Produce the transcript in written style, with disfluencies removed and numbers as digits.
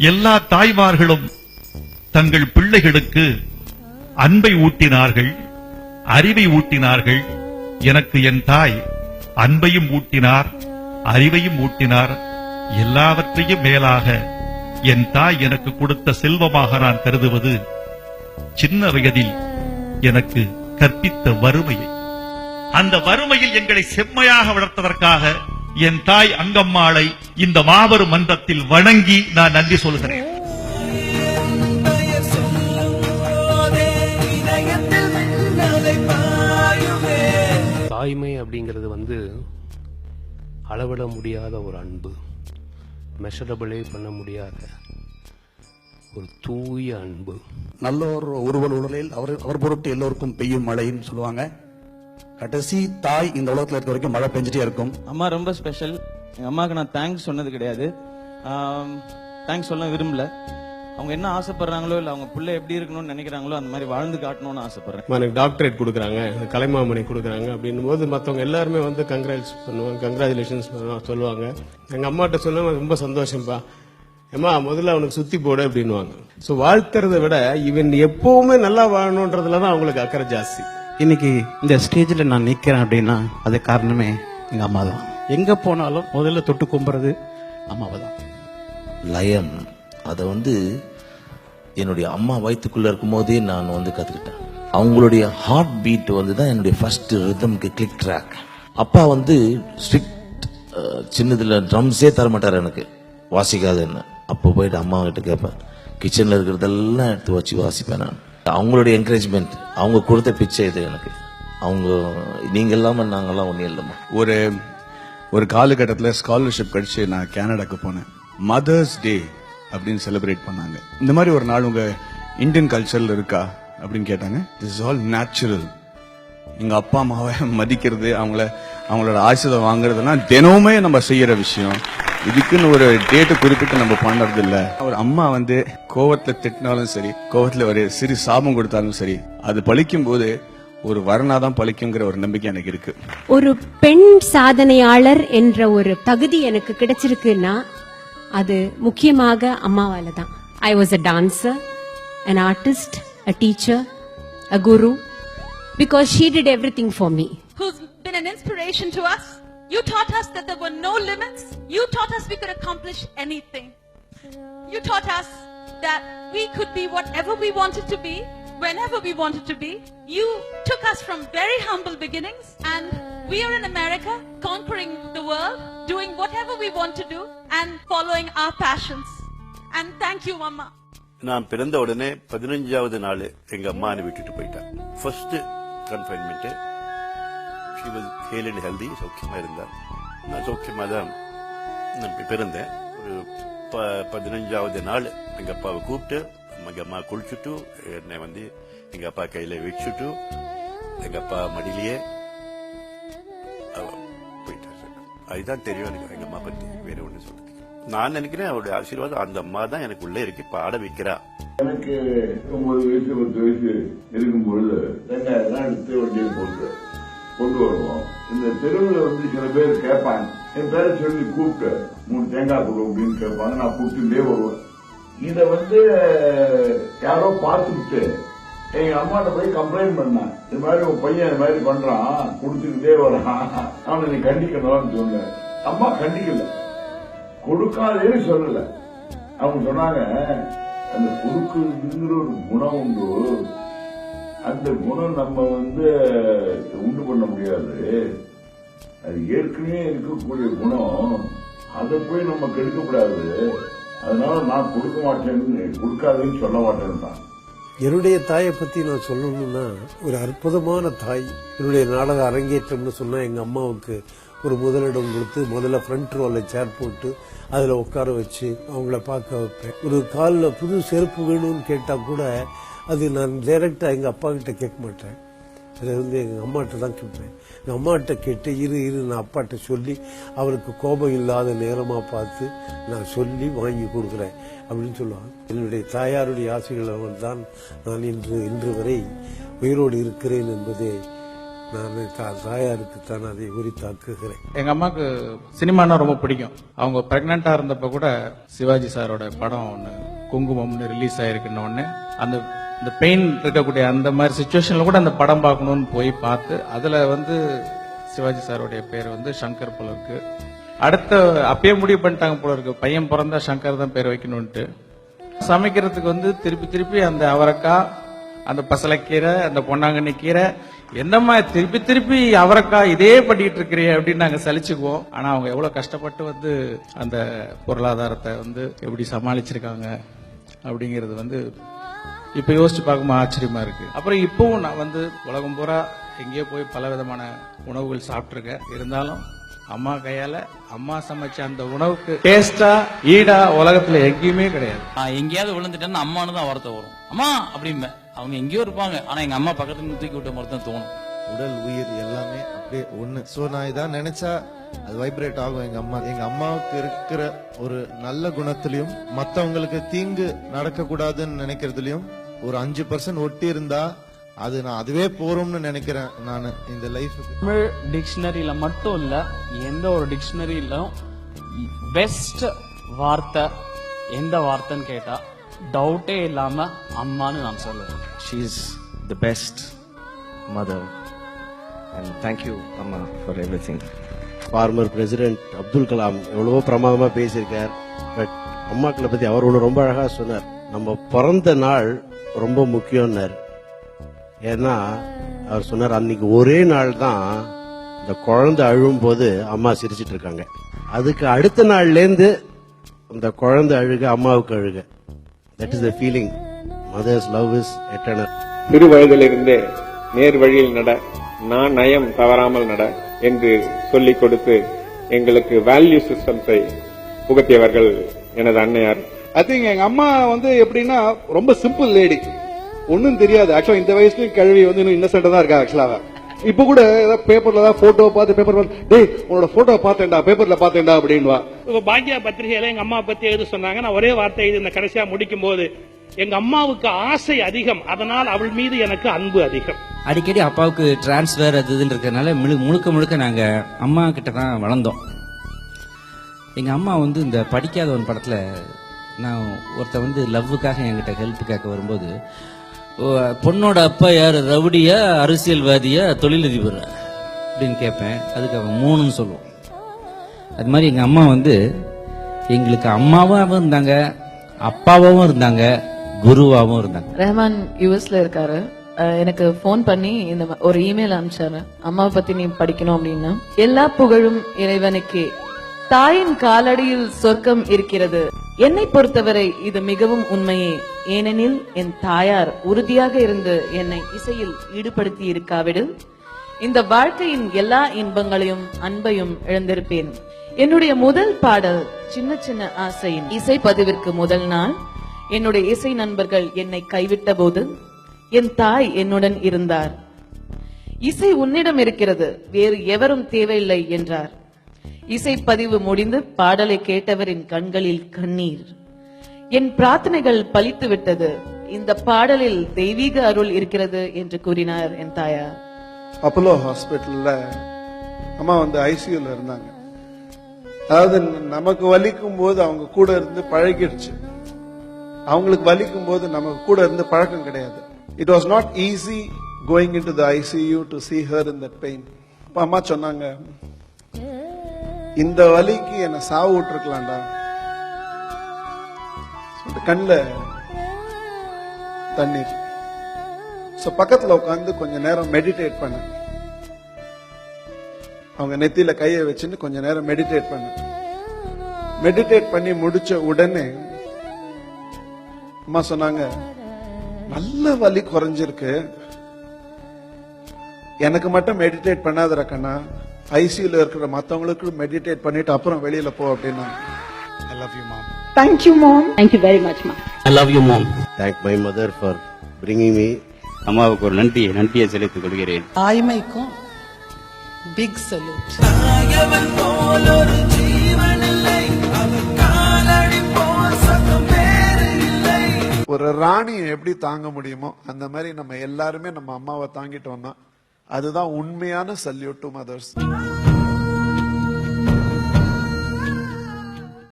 எல்லா தாய்மார்களும் தங்கள் பிள்ளைகளுக்கு அன்பை ஊட்டினார்கள், அறிவை ஊட்டினார்கள். எனக்கு என் தாய் அன்பையும் ஊட்டினார், அறிவையும் ஊட்டினார். எல்லாவற்றையும் மேலாக என் தாய் எனக்கு கொடுத்த செல்வமாக நான் கருதுவது சின்ன வயதில் எனக்கு கற்பித்த வறுமையை. அந்த வறுமையில் எங்களை செம்மையாக வளர்த்ததற்காக என் தாய் அங்கம்மாளை இந்த மாபெரும் மன்றத்தில் வணங்கி நான் நன்றி சொல்கிறேன். தாய்மை அப்படிங்கிறது அளவிட முடியாத ஒரு அன்பு, மெஷரபிளே பண்ண முடியாத ஒரு தூய அன்பு. நல்லோர் ஒருவல் உடலில் அவர் பொருட்டு எல்லோருக்கும் பெய்யும் மழைன்னு சொல்லுவாங்க. கடைசி தாய் இந்த உலகத்துல இருக்க வரைக்கும் மழை பெஞ்சிட்டே இருக்கும். அம்மா ரொம்ப ஸ்பெஷல். எங்க அம்மாவுக்கு நான் தேங்க்ஸ் சொன்னது கிடையாது, தேங்க்ஸ் சொல்ல விரும்பல. அவங்க என்ன ஆசைப்படுறாங்களோ இல்ல அவங்க பிள்ளை எப்படி இருக்கணும்னு நினைக்கிறாங்களோ அந்த மாதிரி வாழ்ந்து காட்டணும்னு ஆசைப்படுறேன். எனக்கு டாக்டரேட் கொடுக்குறாங்க, கலைமாமணி கொடுக்குறாங்க அப்படின்னும் போது மற்றவங்க எல்லாருமே கங்க்ராட்ஸ் பண்ணுவாங்க, கங்க்ராச்சுலேஷன்ஸ் சொல்லுவாங்க. எங்க அம்மாட்ட சொல்லுவாங்க, ரொம்ப சந்தோஷம்பா, ஏமா முதல்ல அவனுக்கு சுத்தி போடு அப்படின்னுவாங்க. ஸோ வாழ்த்துறதை விட இவன் எப்பவுமே நல்லா வாழணுன்றதுலதான் அவங்களுக்கு அக்கறை ஜாஸ்தி. இன்னைக்கு இந்த ஸ்டேஜ்ல நான் நிக்கிறேன் அப்படின்னா அது காரணமே எங்க அம்மா தான். எங்க போனாலும் முதல்ல தொட்டு கும்புறது அம்மாவை தான். லயன் அதை என்னுடைய அம்மா வயிற்றுக்குள்ள இருக்கும் போதே நான் கத்துக்கிட்டேன். அவங்களுடைய ஹார்ட் பீட் தான் என்னுடைய ஃபர்ஸ்ட் ரிதம்க்கு கிளிக் ட்ராக். அப்பா ஸ்ட்ரிக்ட், சின்னதுல ட்ரம்ஸே தரமாட்டார் எனக்கு, வாசிக்காதுன்னு. அப்போ போயிட்டு அம்மா கிட்ட கேட்பேன், கிச்சன்ல இருக்கிறதெல்லாம் எடுத்து வச்சு வாசிப்பேன் நான். அவங்களுடைய என்கரேஜ்மெண்ட், அவங்க கொடுத்த பிச்சை இது எனக்கு. அவங்க நீங்க இல்லாம நாங்கெல்லாம் ஒன்றும் இல்லைம்மா. ஒரு காலகட்டத்தில் ஸ்காலர்ஷிப் கிடைச்சு நான் கனடாக்கு போனேன். மதர்ஸ் டே அப்படின்னு செலிப்ரேட் பண்ணாங்க. இந்த மாதிரி ஒரு நாள் உங்க இந்தியன் கல்ச்சர்ல இருக்கா அப்படின்னு கேட்டாங்க. This is all natural. எங்க அப்பா அம்மாவை மதிக்கிறது, அவங்களோட ஆசீர்வாதம் வாங்குறதுலாம் தினமுமே நம்ம செய்யற விஷயம். இதுக்குன்னு ஒரு டேட்டை குறிப்பிட்டு நம்ம பண்றது இல்ல. ஒரு அம்மா கோவத்துல திட்டினாலும் சரி, கோவத்துல ஒரு சிறு சாபம் கொடுத்தாலும் சரி, அது பழிக்கும் போது ஒரு வரனாதான் பழிக்குங்கிற ஒரு நம்பிக்கை எனக்கு இருக்கு. ஒரு பெண் சாதனையாளர் என்ற ஒரு தகுதி எனக்கு கிடைச்சிருக்குன்னா அது முக்கியமாக அம்மாவால தான். I was a dancer, an artist, a teacher, a guru, because she did everything for me. Who's been an inspiration to us. You taught us that there were no limits. You taught us we could accomplish anything. You taught us that we could be whatever we wanted to be, whenever we wanted to be. You took us from very humble beginnings, and we are in America, conquering the world, doing whatever we want to do, and following our passions. And thank you, Mama. நான் பிறந்த உடனே 15வது நாள் எங்க அம்மா விட்டுட்டு போயிட்டேன். First confinement. She was Hale and healthy, சௌக்கியமா இருந்தார். நான் சௌக்கியமா தான் பிறந்தேன். ஒரு 15வது நாள் எங்க அப்பாவை கூப்பிட்டு எங்க அம்மா குளிச்சுட்டு என்னை எங்க அப்பா கையில வச்சுட்டு எங்க அப்பா மடியிலேயே போயிட்டார். அதுதான் தெரியும் எனக்கு எங்க அம்மா பத்தி. வேற ஒண்ணு சொல்றது நான் நினைக்கிறேன் அவருடைய ஆசீர்வாதம் அந்த அம்மா தான் எனக்கு உள்ள இருக்கு, பாட வைக்கிறா. எனக்கு 9 வயசு 10 வயசு இருக்கும்பொழுது வெங்காயம் எடுத்து வண்டியில் போட்டு கொண்டு வருவோம். இந்த தெருவில் சில பேர் கேட்பாங்க, என் பேரை சொல்லி கூப்பிட்டு 3 தேங்காய் கொடு அப்படின்னு கேட்பாங்க. நான் கூப்பிட்டுட்டே வருவேன். இத யாரோ பார்த்துட்டு எங்க அம்மாட்ட போய் கம்ப்ளைண்ட் பண்ணேன். இது மாதிரி உன் பையன் இது மாதிரி பண்றான், கொடுத்துக்கிட்டே வரான், அவனை நீ கண்டிக்கணும்னு சொன்ன. அம்மா கண்டிக்கல, கொடுக்காதேன்னு சொல்லல. அவங்க சொன்னாங்க, அந்த கொடுக்குங்கிற ஒரு குணம் உண்டு, அந்த குணம் நம்ம உண்டு பண்ண முடியாது, அது ஏற்கனவே இருக்கக்கூடிய குணம், அதை போய் நம்ம கெடுக்கக்கூடாது, அதனால நான் கொடுக்க மாட்டேன்னு, கொடுக்காதுன்னு சொல்ல மாட்டேன்னு தான். என்னுடைய தாயை பத்தி நான் சொல்லணும்னா, ஒரு அற்புதமான தாய். என்னுடைய நாடக அரங்கேற்றம்னு சொன்னா எங்க அம்மாவுக்கு ஒரு முதலிடம் கொடுத்து முதல்ல ஃப்ரண்ட் ரோல சேர் போட்டு அதுல உட்கார வச்சு அவங்கள பார்க்க வைப்பேன். ஒரு காலில் புது செருப்பு வேணும்னு கேட்டா கூட அது நான் டைரக்டா எங்க அப்பா கிட்ட கேட்க மாட்டேன், அதை எங்க அம்மாட்ட தான் கேட்பேன். எங்க அம்மாட்ட கேட்டு இரு நான் அப்பாட்ட சொல்லி அவருக்கு கோபம் இல்லாத நேரமா பார்த்து நான் சொல்லி வாங்கி கொடுக்குறேன் அப்படின்னு சொல்லுவாங்க. என்னுடைய தாயாருடைய ஆசைகள் தான் நான் இன்று வரை உயிரோடு இருக்கிறேன் என்பதை நான் தாயாருக்குத்தான் அதை உரித்தாக்குகிறேன். எங்க அம்மாவுக்கு சினிமானா ரொம்ப பிடிக்கும். அவங்க பிரெக்னண்டா இருந்தப்ப கூட சிவாஜி சாரோட படம் ஒன்று குங்குமம்னு ரிலீஸ் ஆயிருக்குன்னு ஒன்று அந்த பெயின் இருக்கக்கூடிய அந்த மாதிரி சுச்சுவேஷன்ல கூட அந்த படம் பார்க்கணும்னு போய் பார்த்து அதுல சிவாஜி சாரோடைய பேர் சங்கர் போல இருக்கு. அடுத்த அப்பயே முடிவு பண்ணிட்டாங்க போல இருக்கு, பையன் பிறந்தா சங்கர் தான் பேர் வைக்கணும்ட்டு. சமைக்கிறதுக்கு திருப்பி திருப்பி அந்த அவரைக்காய், அந்த பசலைக்கீரை, அந்த பொன்னாங்கண்ணி கீரை, என்னம்மா திருப்பி திருப்பி அவரைக்காய் இதே பண்ணிட்டு இருக்கிறீ அப்படின்னு நாங்க சலிச்சுக்குவோம். ஆனா அவங்க எவ்வளவு கஷ்டப்பட்டு அந்த பொருளாதாரத்தை எப்படி சமாளிச்சிருக்காங்க அப்படிங்கிறது இப்ப யோசிச்சு பார்க்கும்போது ஆச்சரியமா இருக்கு. அப்புறம் இப்பவும் நான் உலகம் பூரா எங்கேயோ போய் பல விதமான உணவுகள் சாப்பிட்டுருக்கேன். இருந்தாலும் அம்மா கையால அம்மா சமைச்ச அந்த உணவுக்கு டேஸ்டா ஈடா உலகத்துல எங்கேயுமே கிடையாது. எங்கேயாவது விழுந்துட்டேன்னு அம்மானு தான் வார்த்தை வரும். அம்மா அப்படிம்ப அவங்க எங்கேயோ இருப்பாங்க, ஆனா எங்க அம்மா பக்கத்துல தூக்கி விட்ட மாதிரி தான் தோணும். உடல் உயிர் எல்லாமே அப்படியே ஒண்ணு. சோ நான் இதான் நினைச்சா அது வைப்ரேட் ஆகும். எங்க அம்மாவுக்கு இருக்கிற ஒரு நல்ல குணத்திலையும் மத்தவங்களுக்கு தீங்கு நடக்க கூடாதுன்னு நினைக்கிறதுலயும் ஒரு 5% ஒட்டி இருந்தா அது நான் அதுவே போறோம்னு நினைக்கிறேன். நான் இந்த லைஃப் தமிழ் டிக்ஷனரியில மட்டும் இல்ல, எந்த ஒரு டிக்ஷனரியிலும் பெஸ்ட் வார்த்தை எந்த வார்த்தைன்னு கேட்டா டவுட்டே இல்லாம அம்மான்னு நான் சொல்லுவேன். She is the best mother and thank you Amma for everything. Farmer president Abdul Kalam எவ்வளவோ பிரமாதமா பேசியிருக்கார். பட் அம்மாக்களை பத்தி அவர் ஒன்று ரொம்ப அழகா சொன்னார். நம்ம பிறந்த நாள் ரொம்ப முக்கியம்னார். ஏன்னா அவர் சொன்னார், அன்னைக்கு ஒரே நாள் தான் இந்த குழந்தை அழும் போது அம்மா சிரிச்சிட்டு இருக்காங்க. அதுக்கு அடுத்த நாள்லேருந்து இந்த குழந்தை அழுக அம்மாவுக்கு அழுக. That is the feeling. Mother's love is eternal. சிறு வயதிலிருந்தே நேர் வழியில் நட, நான் நயம் தவறாமல் நட என்று சொல்லிக் கொடுத்து எங்களுக்கு வேல்யூ சிஸ்டம்ஸை புகட்டியவர்கள் எனது அன்னையார். ஐ திங்க் எங்க அம்மா எப்படின்னா ரொம்ப சிம்பிள் லேடி, ஒன்னும் தெரியாது. ஆக்சுவலா இந்த வயசுலயும் கல்வி இன்னும் இன்னசென்டா தான் இருக்கா. ஆக்சுவலா இப்ப கூட ஏதாவது பேப்பர்ல தான் போட்டோ பார்த்து பேப்பர் டேய் உன்னோட போட்டோ பார்த்தேன்டா, பேப்பர்ல பார்த்தேன்டா அப்படின்வா. இப்ப பாக்கியா பத்திரிகையில எங்க அம்மா பத்தி எழுத சொன்னாங்க. நான் ஒரே வார்த்தை இது இந்த கடைசியா முடிக்கும் போது, எங்க அம்மாவுக்கு ஆசை அதிகம், அதனால் அவள் மீது எனக்கு அன்பு அதிகம். அடிக்கடி அப்பாவுக்கு டிரான்ஸ்ஃபர் அது இதுன்னு இருக்கிறதுனால முழுக்க நாங்க அம்மா கிட்ட தான் வளர்ந்தோம். எங்க அம்மா இந்த படிக்காதவன் படத்துல நான் ஒருத்த லவ்வுக்காக என்கிட்ட ஹெல்ப் கேட்க வரும்போது, பொண்ணோட அப்பா யார், ரவுடியா அரசியல்வாதியா தொழிலதிபர் அப்படின்னு கேட்பேன். அதுக்கு அவன் 3ன்னு சொல்லுவோம். அது மாதிரி எங்க அம்மா எங்களுக்கு அம்மாவும் இருந்தாங்க, அப்பாவும் இருந்தாங்க, குருவாவும் இருந்தாங்க. ரஹ்மான் யூஎஸ்ல இருக்காரு. எனக்கு போன் பண்ணி இந்த ஒரு இமெயில் அனுப்பிச்சாரு, அம்மாவை பத்தி நீ படிக்கணும் அப்படின்னா. எல்லா புகழும் இறைவனுக்கே, தாயின் காலடியில் சொர்க்கம் இருக்கிறது. என்னை பொறுத்தவரை இது மிகவும் உண்மையே. ஏனெனில் என் தாயார் உறுதியாக இருந்து என்னை இசையில் ஈடுபடுத்தி இருக்காவிடில் இந்த வாழ்க்கையின் எல்லா இன்பங்களையும் அன்பையும் இழந்திருப்பேன். என்னுடைய முதல் பாடல் சின்ன சின்ன ஆசையின் இசை பதிவிற்கு முதல் நாள் என்னுடைய இசை நண்பர்கள் என்னை கைவிட்ட போது என் தாய் என்னுடன் இருந்தார். இசை உன்னிடம் இருக்கிறது, வேறு எவரும் தேவையில்லை என்றார். இசை பதிவு முடிந்து பாடலை கேட்டவரின் கண்களில் கண்ணீர். என் பிரார்த்தனைகள் பலித்து விட்டது, இந்த பாடலில் தெய்வீக அருள் இருக்கிறது என்று கூறினார் என் தாயார். அப்போலோ ஹாஸ்பிட்டல்ல அம்மா ஐசியூல இருந்தாங்க. அதாவது நமக்கு வலிக்கும் போது அவங்க கூட இருந்து பழகிடுச்சு, அவங்களுக்கு வலிக்கும் போது நமக்கு கூட இருந்து பழக்கம் கிடையாது. It was not easy going in to the ICU to see her in that pain. அம்மா சொன்னாங்க, இந்த வலிக்கு என்ன சாவு விட்டுருக்கலாம்டா. கண்ணுல தண்ணீர். பக்கத்துல உட்காந்து கொஞ்ச நேரம் மெடிடேட் பண்ண, அவங்க நெத்தியில கையை வச்சுன்னு கொஞ்ச நேரம் மெடிடேட் பண்ண. மெடிடேட் பண்ணி முடிச்ச உடனே அம்மா சொன்னாங்க, நல்ல வலி குறைஞ்சிருக்கு, எனக்கு மட்டும் மெடிடேட் பண்ணாத கண்ணா, ஐசியூல இருக்கிற மத்தவங்களுக்கு மெடிடேட் பண்ணிட்டு அப்புறம் வெளியில போ அப்படின்னா. I love you mom. Thank you mom. Thank you very much mom. I love you mom. Thank my mother for bringing me. அம்மாவுக்கு ஒரு நன்றியை செலுத்திக் கொள்கிறேன். தாய்மைக்கும் பிக் சல்யூட். ஒரு ராணியை எப்படி தாங்க முடியுமோ அந்த மாதிரி நம்ம எல்லாருமே நம்ம அம்மாவை தாங்கிட்டோம்னா அதுதான் உண்மையான சல்யூட் டு மதர்ஸ்.